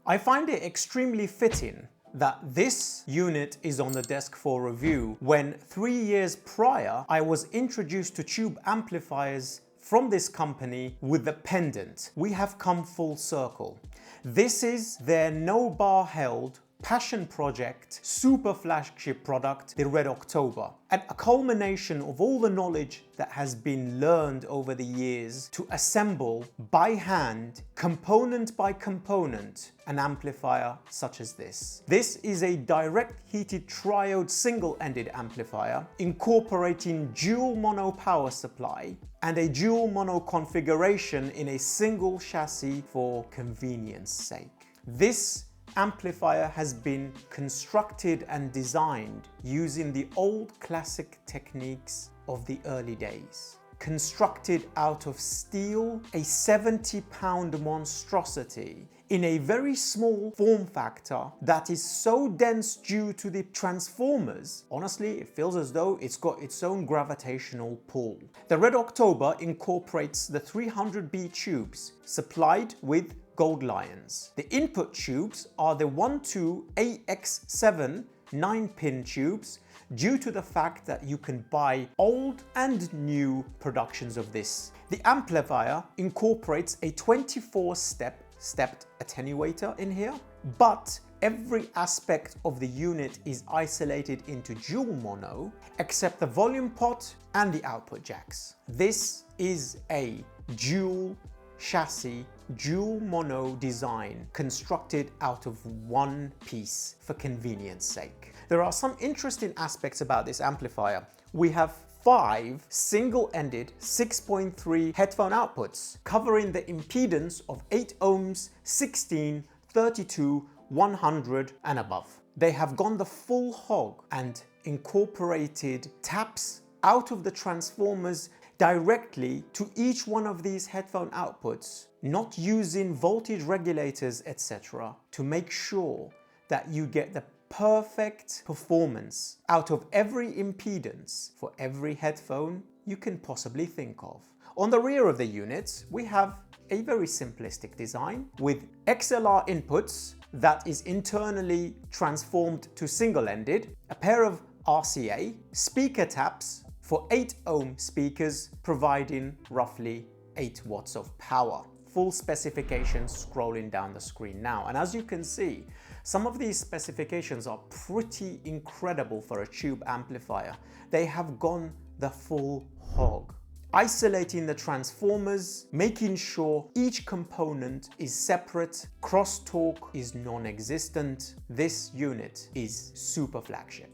I find it extremely fitting that this unit is on the desk for review when 3 years prior I was introduced to tube amplifiers from this company with the pendant. We have come full circle. This is their no bar held passion project, super flagship product, the Red October, and a culmination of all the knowledge that has been learned over the years to assemble by hand, component by component, an amplifier such as this. This is a direct heated triode single-ended amplifier incorporating dual mono power supply and a dual mono configuration in a single chassis for convenience sake. This amplifier has been constructed and designed using the old classic techniques of the early days. Constructed out of steel, a 70-pound monstrosity in a very small form factor that is so dense due to the transformers, honestly, it feels as though it's got its own gravitational pull. The Red October incorporates the 300B tubes supplied with gold lions. The input tubes are the 1-2 AX7 9-pin tubes due to the fact that you can buy old and new productions of this. The amplifier incorporates a 24-stepped attenuator in here, but every aspect of the unit is isolated into dual mono except the volume pot and the output jacks. This is a dual chassis, dual mono design constructed out of one piece for convenience sake. There are some interesting aspects about this amplifier. We have 5 single-ended 6.3 headphone outputs covering the impedance of 8 ohms, 16, 32, 100 and above. They have gone the full hog and incorporated taps out of the transformers directly to each one of these headphone outputs, not using voltage regulators, etc., to make sure that you get the perfect performance out of every impedance for every headphone you can possibly think of. On the rear of the unit, we have a very simplistic design with XLR inputs that is internally transformed to single-ended, a pair of RCA, speaker taps for 8 ohm speakers providing roughly 8 watts of power. Full specifications scrolling down the screen now. And as you can see, some of these specifications are pretty incredible for a tube amplifier. They have gone the full hog. Isolating the transformers, making sure each component is separate, crosstalk is non-existent. This unit is super flagship.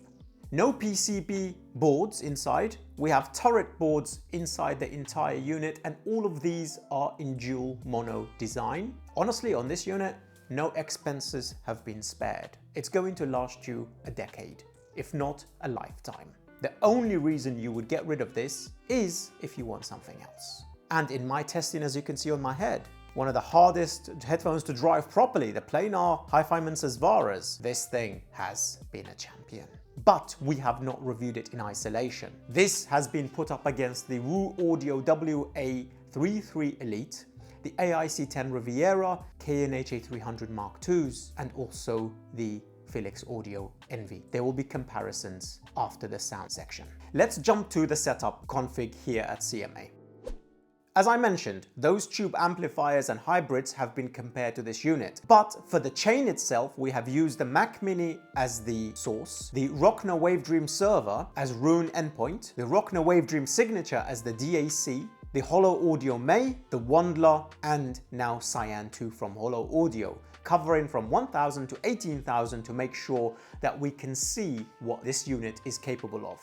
No PCB boards inside. We have turret boards inside the entire unit, and all of these are in dual mono design. Honestly, on this unit, no expenses have been spared. It's going to last you a decade, if not a lifetime. The only reason you would get rid of this is if you want something else. And in my testing, as you can see on my head, one of the hardest headphones to drive properly, the planar HiFiMAN Susvaras, this thing has been a champion. But we have not reviewed it in isolation. This has been put up against the RAAL Audio WA33 Elite, the AIC10 Riviera, Cayin HA300 Mark IIs, and also the Feliks Audio Envy. There will be comparisons after the sound section. Let's jump to the setup config here at CMA. As I mentioned, those tube amplifiers and hybrids have been compared to this unit. But for the chain itself, we have used the Mac Mini as the source, the Rockner Wavedream server as Rune endpoint, the Rockner Wavedream signature as the DAC, the Hollow Audio May, the Wandler, and now Cyan 2 from Hollow Audio, covering from 1000 to 18,000 to make sure that we can see what this unit is capable of.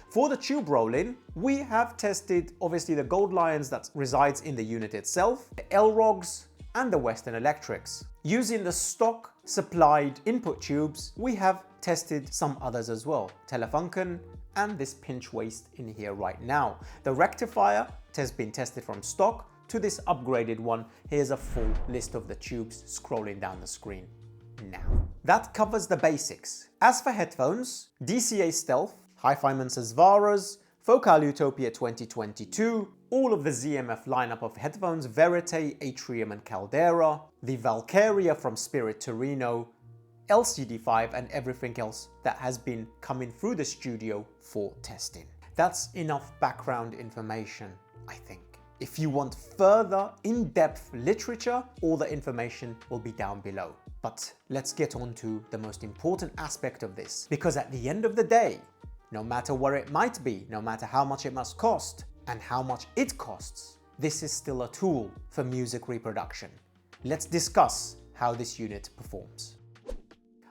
For the tube roll-in, we have tested obviously the Gold Lions that resides in the unit itself, the Elrogs, and the Western Electrics. Using the stock supplied input tubes, we have tested some others as well, Telefunken and this pinch waist in here right now. The rectifier has been tested from stock to this upgraded one. Here's a full list of the tubes scrolling down the screen now. That covers the basics. As for headphones, DCA Stealth, HiFiMAN Susvaras, Focal Utopia 2022, all of the ZMF lineup of headphones, Verite, Atrium and Caldera, the Valkyria from Spirit Torino, LCD5 and everything else that has been coming through the studio for testing. That's enough background information, I think. If you want further in-depth literature, all the information will be down below. But let's get on to the most important aspect of this, because at the end of the day, no matter where it might be, no matter how much it must cost and how much it costs, this is still a tool for music reproduction. Let's discuss how this unit performs.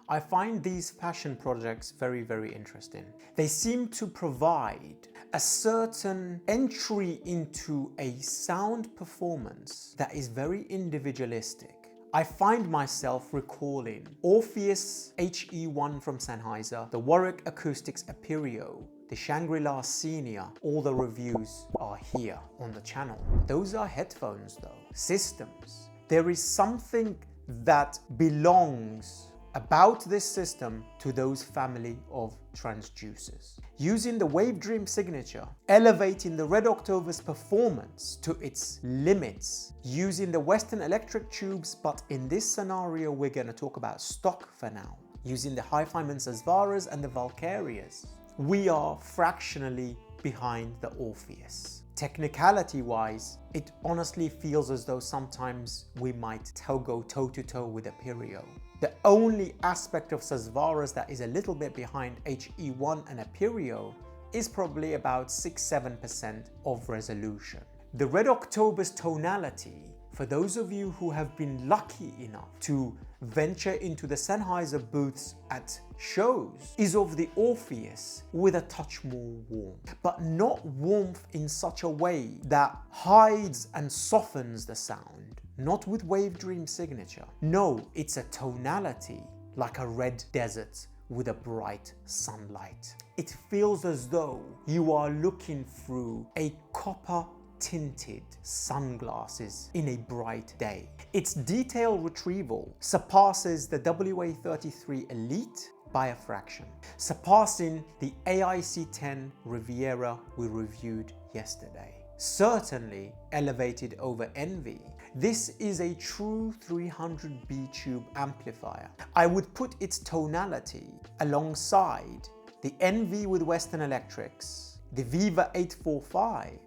I find these fashion projects very, very interesting. They seem to provide a certain entry into a sound performance that is very individualistic. I find myself recalling Orpheus HE1 from Sennheiser, the Warwick Acoustics Aperio, the Shangri-La Senior. All the reviews are here on the channel. Those are headphones though, systems. There is something that belongs about this system to those family of transducers. Using the Wave Dream signature, elevating the Red October's performance to its limits, using the Western Electric tubes, but in this scenario we're going to talk about stock for now, using the HiFiMAN Susvaras and the Valkyrias, we are fractionally behind the Orpheus. Technicality wise, it honestly feels as though sometimes we might go toe-to-toe with Aperio. The only aspect of Susvaras that is a little bit behind HE1 and Aperio is probably about 6-7% of resolution. The Red October's tonality, for those of you who have been lucky enough to venture into the Sennheiser booths at shows, is of the Orpheus with a touch more warmth, but not warmth in such a way that hides and softens the sound. Not with Wave Dream signature. No, it's a tonality like a red desert with a bright sunlight. It feels as though you are looking through a copper tinted sunglasses in a bright day. Its detail retrieval surpasses the WA33 Elite by a fraction, surpassing the AIC10 Riviera we reviewed yesterday. Certainly elevated over Envy. This is a true 300B tube amplifier. I would put its tonality alongside the Envy with Western Electrics, the Viva 845,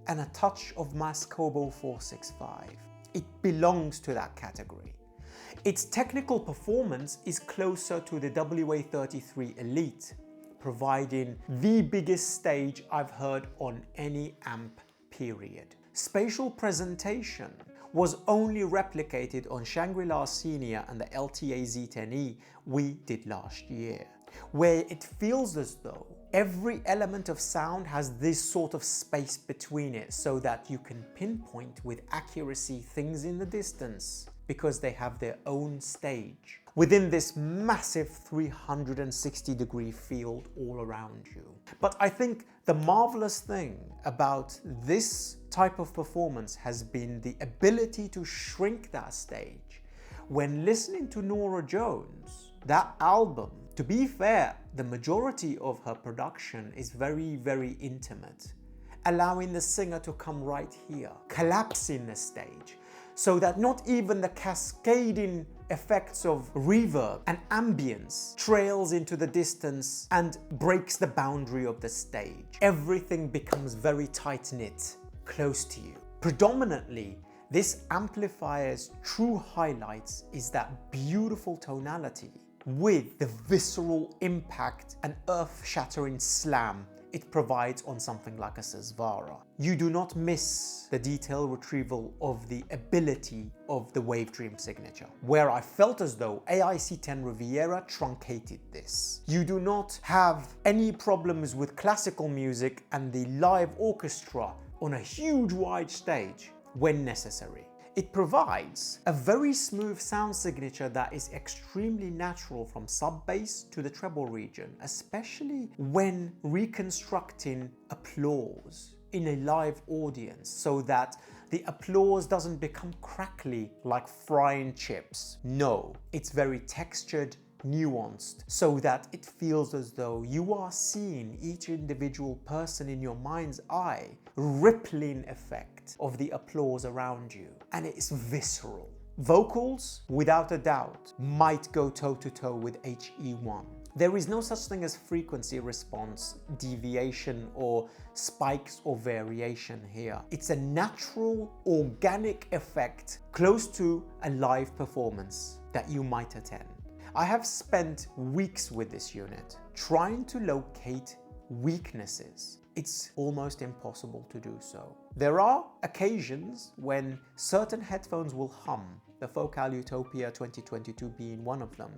and a touch of Mascobo 465. It belongs to that category. Its technical performance is closer to the WA33 Elite, providing the biggest stage I've heard on any amp, period. Spatial presentation was only replicated on Shangri-La Senior and the LTA Z10E we did last year, where it feels as though every element of sound has this sort of space between it so that you can pinpoint with accuracy things in the distance because they have their own stage within this massive 360-degree field all around you. But I think the marvelous thing about this type of performance has been the ability to shrink that stage. When listening to Norah Jones, that album, to be fair, the majority of her production is very, very intimate, allowing the singer to come right here, collapsing the stage, so that not even the cascading effects of reverb and ambience trails into the distance and breaks the boundary of the stage. Everything becomes very tight-knit, close to you. Predominantly, this amplifier's true highlights is that beautiful tonality with the visceral impact and earth-shattering slam it provides on something like a Susvara. You do not miss the detail retrieval of the ability of the Wave Dream signature, where I felt as though AIC10 Riviera truncated this. You do not have any problems with classical music and the live orchestra on a huge wide stage when necessary. It provides a very smooth sound signature that is extremely natural from sub-bass to the treble region, especially when reconstructing applause in a live audience so that the applause doesn't become crackly like frying chips. No, it's very textured, nuanced, so that it feels as though you are seeing each individual person in your mind's eye, rippling effect of the applause around you, and it's visceral. Vocals, without a doubt, might go toe-to-toe with HE1. There is no such thing as frequency response, deviation, or spikes or variation here. It's a natural, organic effect close to a live performance that you might attend. I have spent weeks with this unit trying to locate weaknesses. It's almost impossible to do so. There are occasions when certain headphones will hum, the Focal Utopia 2022 being one of them.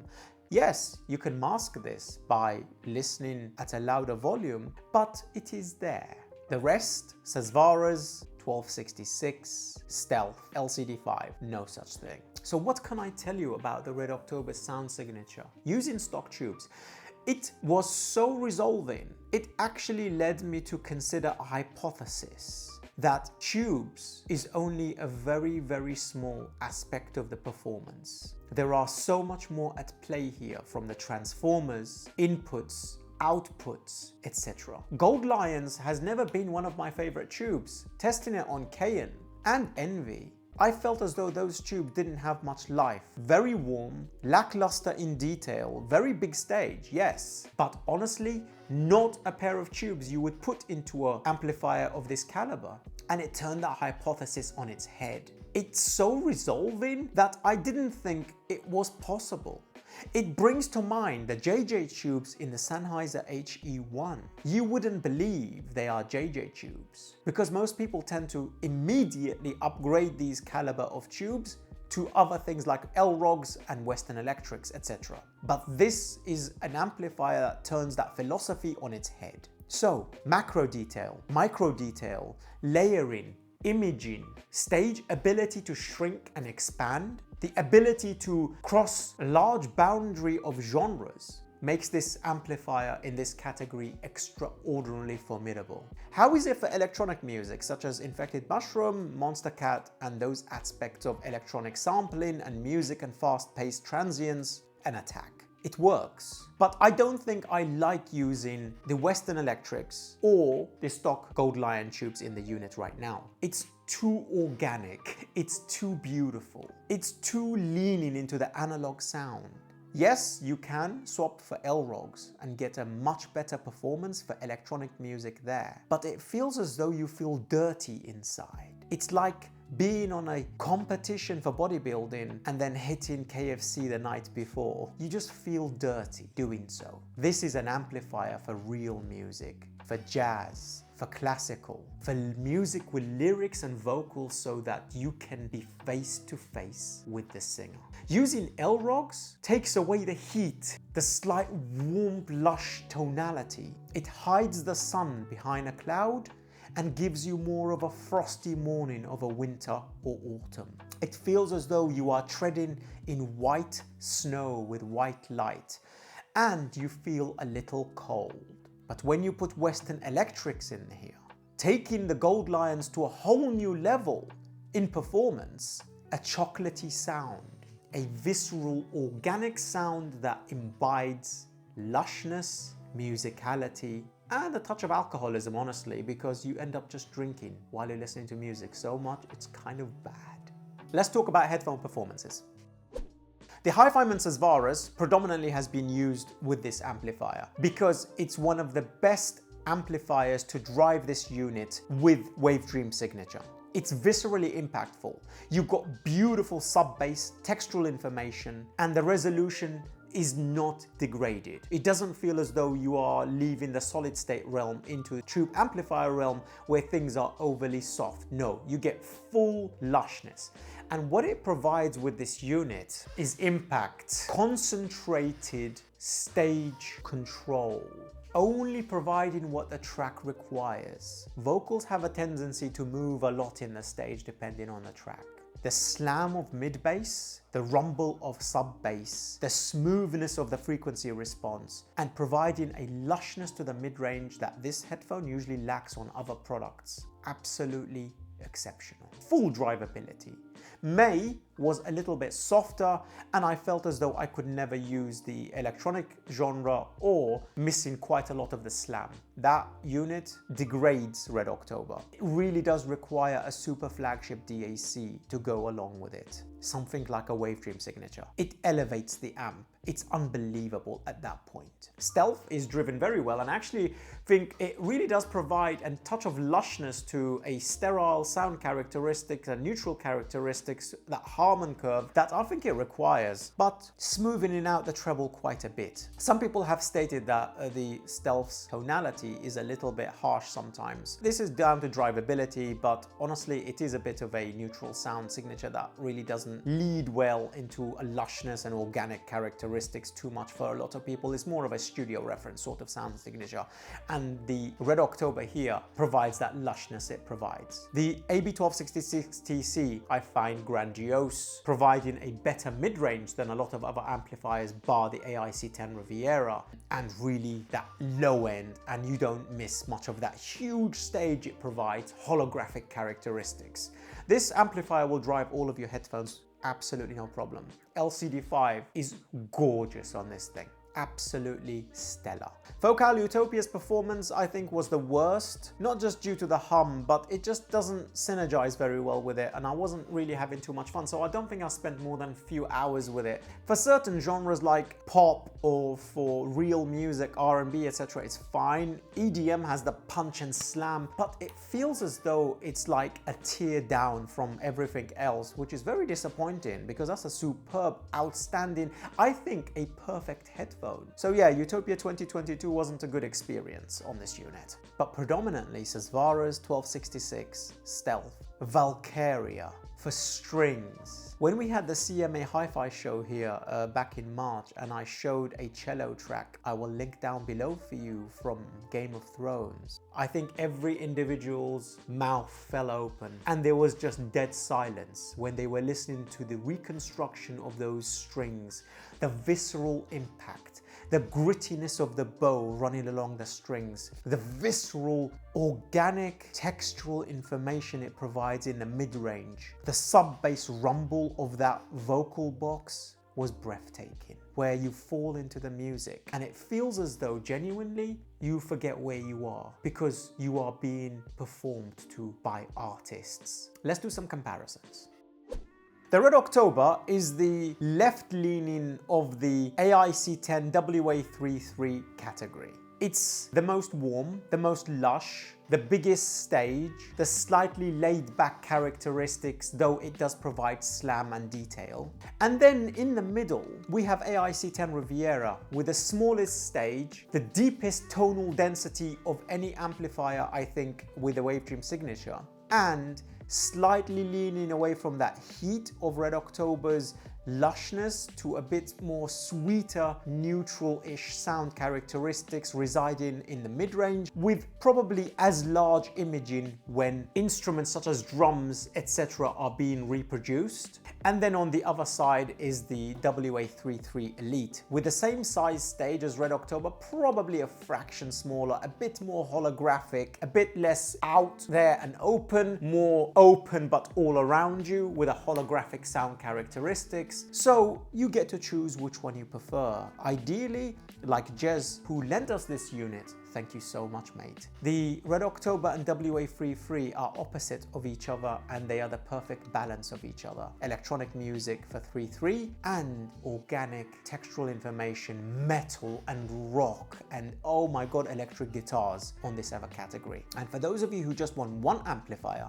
Yes, you can mask this by listening at a louder volume, but it is there. The rest, Susvara's 1266, Stealth, LCD5, no such thing. So what can I tell you about the Red October sound signature? Using stock tubes, it was so resolving, it actually led me to consider a hypothesis that tubes is only a very, very small aspect of the performance. There are so much more at play here, from the transformers, inputs, outputs, etc. Gold Lions has never been one of my favorite tubes. Testing it on Cayin and Envy, I felt as though those tubes didn't have much life. Very warm, lackluster in detail, very big stage, yes. But honestly, not a pair of tubes you would put into an amplifier of this caliber. And it turned that hypothesis on its head. It's so resolving that I didn't think it was possible. It brings to mind the JJ tubes in the Sennheiser HE1. You wouldn't believe they are JJ tubes, because most people tend to immediately upgrade these caliber of tubes to other things like L-Rogs and Western Electrics, etc. But this is an amplifier that turns that philosophy on its head. So, macro detail, micro detail, layering, imaging, stage ability to shrink and expand, the ability to cross a large boundary of genres makes this amplifier in this category extraordinarily formidable. How is it for electronic music such as Infected Mushroom, Monster Cat, and those aspects of electronic sampling and music and fast-paced transients and attack? It works, but I don't think I like using the Western Electrics or the stock Gold Lion tubes in the unit right now. It's too organic, it's too beautiful, it's too leaning into the analog sound. Yes, you can swap for L-Rogs and get a much better performance for electronic music there, but it feels as though you feel dirty inside. It's like being on a competition for bodybuilding and then hitting KFC the night before. You just feel dirty doing so. This is an amplifier for real music, for jazz, for classical, for music with lyrics and vocals so that you can be face to face with the singer. Using L-Rogs takes away the heat, the slight warm, lush tonality. It hides the sun behind a cloud and gives you more of a frosty morning of a winter or autumn. It feels as though you are treading in white snow with white light, and you feel a little cold. But when you put Western Electrics in here, taking the Gold Lions to a whole new level in performance, a chocolatey sound, a visceral, organic sound that imbibes lushness, musicality, and a touch of alcoholism, honestly, because you end up just drinking while you're listening to music so much, it's kind of bad. Let's talk about headphone performances. The HiFiMAN Susvaras predominantly has been used with this amplifier because it's one of the best amplifiers to drive this unit with Wave Dream signature. It's viscerally impactful. You've got beautiful sub-bass, textural information, and the resolution is not degraded. It doesn't feel as though you are leaving the solid state realm into the tube amplifier realm where things are overly soft. No, you get full lushness. And what it provides with this unit is impact, concentrated stage control, only providing what the track requires. Vocals have a tendency to move a lot in the stage depending on the track. The slam of mid-bass, the rumble of sub-bass, the smoothness of the frequency response, and providing a lushness to the mid-range that this headphone usually lacks on other products. Absolutely exceptional. Full drivability. May, was a little bit softer, and I felt as though I could never use the electronic genre or missing quite a lot of the slam. That unit degrades Red October. It really does require a super flagship DAC to go along with it. Something like a Wavedream signature. It elevates the amp. It's unbelievable at that point. Stealth is driven very well, and I actually think it really does provide a touch of lushness to a sterile sound characteristics and neutral characteristics, that Harman curve that I think it requires, but smoothing out the treble quite a bit. Some people have stated that the Stealth's tonality is a little bit harsh sometimes. This is down to drivability, but honestly it is a bit of a neutral sound signature that really doesn't lead well into a lushness and organic characteristics too much for a lot of people. It's more of a studio reference sort of sound signature, and the Red October here provides that lushness it provides. The AB1266TC I find grandiose, providing a better mid-range than a lot of other amplifiers bar the AIC10 Riviera, and really that low end, and you don't miss much of that huge stage it provides, holographic characteristics. This amplifier will drive all of your headphones absolutely no problem. LCD5 is gorgeous on this thing. Absolutely stellar. Focal Utopia's performance I think was the worst, not just due to the hum, but it just doesn't synergize very well with it, and I wasn't really having too much fun, so I don't think I spent more than a few hours with it. For certain genres like pop or for real music, R&B, etc., it's fine. EDM has the punch and slam, but it feels as though it's like a tier down from everything else, which is very disappointing because that's a superb, outstanding, I think a perfect headphone. So yeah, Utopia 2022 wasn't a good experience on this unit, but predominantly Susvara's 1266, Stealth, Valkyria for strings. When we had the CMA Hi-Fi show here back in March, and I showed a cello track I will link down below for you from Game of Thrones, I think every individual's mouth fell open and there was just dead silence when they were listening to the reconstruction of those strings, the visceral impact, the grittiness of the bow running along the strings, the visceral, organic, textural information it provides in the mid-range. The sub-bass rumble of that vocal box was breathtaking, where you fall into the music and it feels as though genuinely you forget where you are because you are being performed to by artists. Let's do some comparisons. The Red October is the left-leaning of the AIC10 WA33 category. It's the most warm, the most lush, the biggest stage, the slightly laid-back characteristics, though it does provide slam and detail. And then in the middle, we have AIC10 Riviera with the smallest stage, the deepest tonal density of any amplifier, I think, with a Wavedream signature, and slightly leaning away from that heat of Red October's lushness to a bit more sweeter, neutral-ish sound characteristics residing in the mid-range, with probably as large imaging when instruments such as drums, etc. are being reproduced. And then on the other side is the WA33 Elite, with the same size stage as Red October, probably a fraction smaller, a bit more holographic, a bit less out there and open, more open but all around you with a holographic sound characteristics. So you get to choose which one you prefer. Ideally, like Jez, who lent us this unit, thank you so much, mate. The Red October and WA33 are opposite of each other, and they are the perfect balance of each other. Electronic music for 3.3 and organic textural information, metal and rock, and oh my god, electric guitars on this other category. And for those of you who just want one amplifier,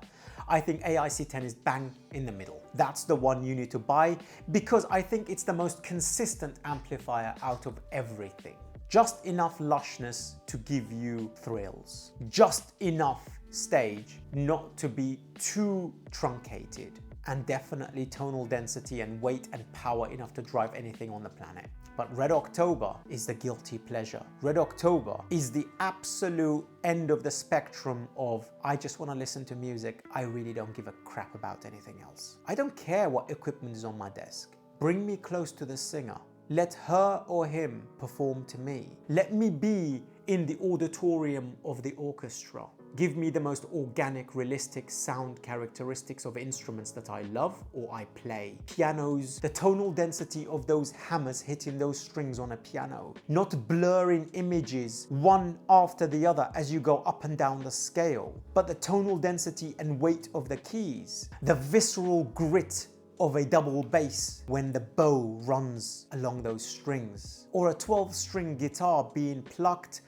I think AIC10 is bang in the middle. That's the one you need to buy because I think it's the most consistent amplifier out of everything. Just enough lushness to give you thrills. Just enough stage not to be too truncated. And definitely tonal density and weight and power enough to drive anything on the planet. But Red October is the guilty pleasure. Red October is the absolute end of the spectrum of I just want to listen to music. I really don't give a crap about anything else. I don't care what equipment is on my desk. Bring me close to the singer. Let her or him perform to me. Let me be in the auditorium of the orchestra. give me the most organic, realistic sound characteristics of instruments that I love or I play. Pianos, the tonal density of those hammers hitting those strings on a piano, not blurring images one after the other as you go up and down the scale, but the tonal density and weight of the keys, the visceral grit of a double bass when the bow runs along those strings, or a 12-string guitar being plucked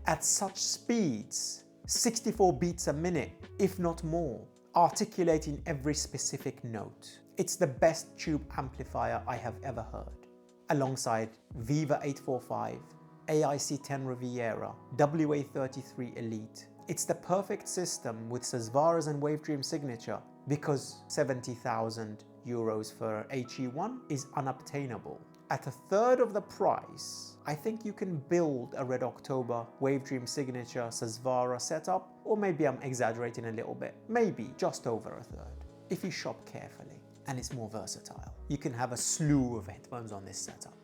at such speeds, 64 beats a minute, if not more, articulating every specific note. It's the best tube amplifier I have ever heard, alongside Viva 845, AIC10 Riviera, WA33 Elite. It's the perfect system with Susvara's and Wavedream signature, because 70,000 euros for HE1 is unobtainable. At a third of the price, I think you can build a Red October Wavedream signature Susvara setup, or maybe I'm exaggerating a little bit, maybe just over a third, if you shop carefully. And it's more versatile. You can have a slew of headphones on this setup.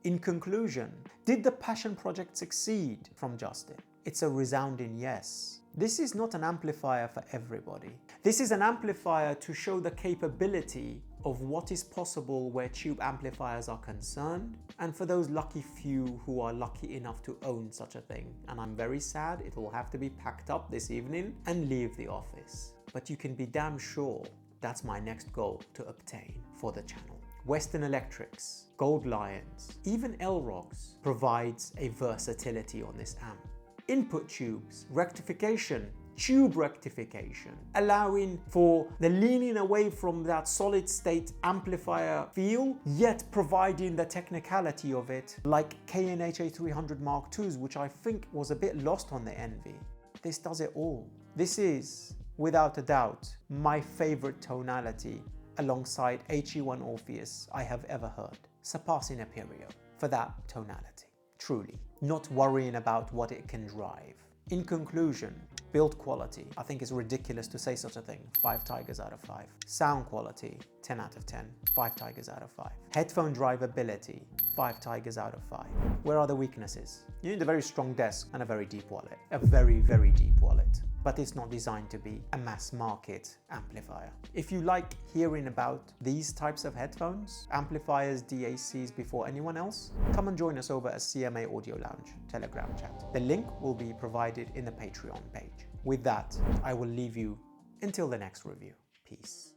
In conclusion, did the passion project succeed from Justin? It's a resounding yes. This is not an amplifier for everybody. This is an amplifier to show the capability of what is possible where tube amplifiers are concerned, and for those lucky few who are lucky enough to own such a thing. And I'm very sad it will have to be packed up this evening and leave the office. But you can be damn sure that's my next goal to obtain for the channel. Western Electrics, Gold Lions, even Elrogs provides a versatility on this amp. Input tubes, rectification, tube rectification, allowing for the leaning away from that solid state amplifier feel, yet providing the technicality of it, like Cayin HA300 Mark IIs, which I think was a bit lost on the Envy. This does it all. This is, without a doubt, my favorite tonality alongside HE1 Orpheus I have ever heard, surpassing Aperio for that tonality. Truly, not worrying about what it can drive. In conclusion, build quality. I think it's ridiculous to say such a thing. 5 tigers out of 5. Sound quality, 10 out of 10. 5 tigers out of 5. Headphone drivability, 5 tigers out of 5. Where are the weaknesses? You need a very strong desk and a very deep wallet. A very, very deep wallet. But it's not designed to be a mass market amplifier. If you like hearing about these types of headphones, amplifiers, DACs before anyone else, come and join us over at CMA Audio Lounge Telegram chat. The link will be provided in the Patreon page. With that, I will leave you until the next review. Peace.